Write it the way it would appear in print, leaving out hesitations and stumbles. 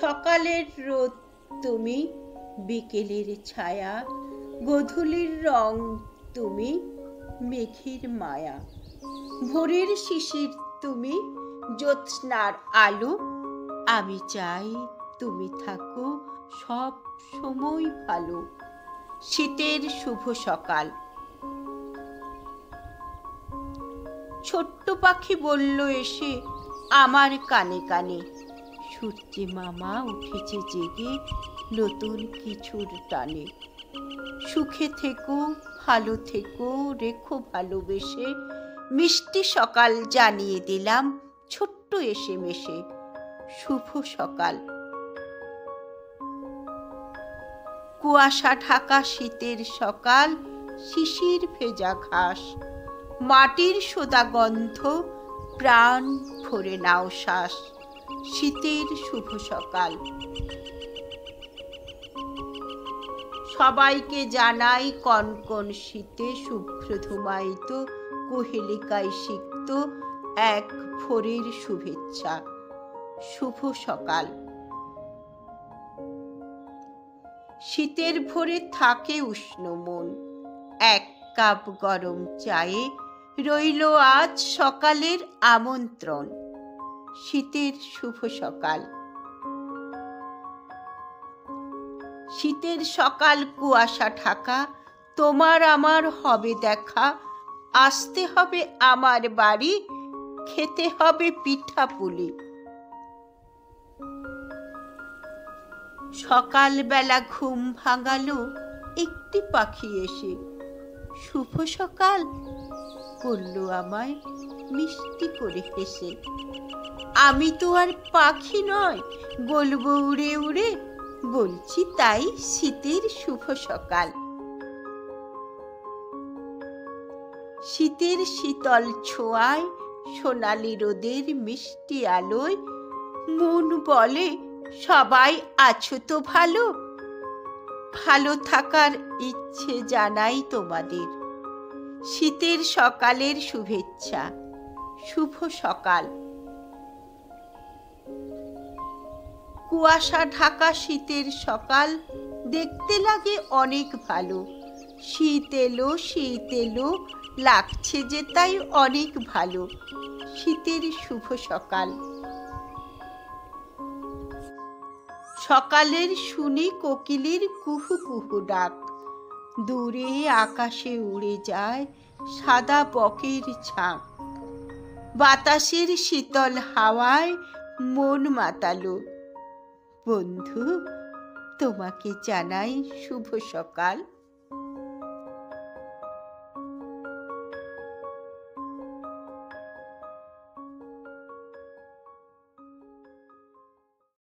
সকালের রোদ তুমি, বিকেলের ছায়া, গোধূলির রং তুমি, মেঘের মায়া। ভোরের শিশির তুমি, জ্যোৎস্নার আলো। আমি চাই তুমি থাকো সব সময় ভালো। শীতের শুভ সকাল। ছোট্ট পাখি বলল এসে আমার কানে কানে, সূর্যি মামা উঠেছে জেগে নতুন কিছুর টানে। সুখে থেকো, ভালো থেকো, রেখো ভালোবেসে। মিষ্টি সকাল জানিয়ে দিলাম ছোট্ট এসেমেসে। শুভ সকাল। কুয়াশা ঢাকা শীতের সকাল, শিশির ভেজা ঘাস, মাটির সোদা গন্ধ, প্রাণ ভরে নাও শ্বাস। শীতের শুভ সকাল। সবাইকে জানাই কনকন শীতে শুভ্র ধুমায়িত কোহেলিকায় সিক্ত এক ভোরের শুভেচ্ছা। শুভ সকাল। শীতের ভোরে থাকে উষ্ণ মন, এক কাপ গরম চায়ে রইল আজ সকালের আমন্ত্রণ। শীতের শুভ সকাল। শীতের সকাল কুয়াশা ঢাকা, তোমার আমার হবে দেখা। আসতে হবে আমার বাড়ি, খেতে হবে পিঠা পুলি। সকালবেলা ঘুম ভাঙালো একটি পাখি এসে। শুভ সকাল বলল আমায় মিষ্টি করে হেসে। আমি তো আর পাখি নয় বলবো উড়ে উড়ে, বলছি তাই শীতের শুভ সকাল। শীতের শীতল ছোঁয়ায়, সোনালি রোদের মিষ্টি আলোয় মন বলে সবাই আছো তো ভালো। ভালো থাকার ইচ্ছে জানাই তোমাদের। শীতের সকালের শুভেচ্ছা। শুভ সকাল। কুয়াশা ঢাকা শীতের সকাল দেখতে লাগে অনেক ভালো। শীত এলো লাগছে যে তাই অনেক ভালো। শীতের শুভ সকাল। সকালের শুনি কোকিলের কুহু কুহু ডাক, দূরে আকাশে উড়ে যায় সাদা বকের ঝাঁক। বাতাসের শীতল হাওয়ায় মন মাতালো। বন্ধু তোমাকে জানাই শুভ সকাল।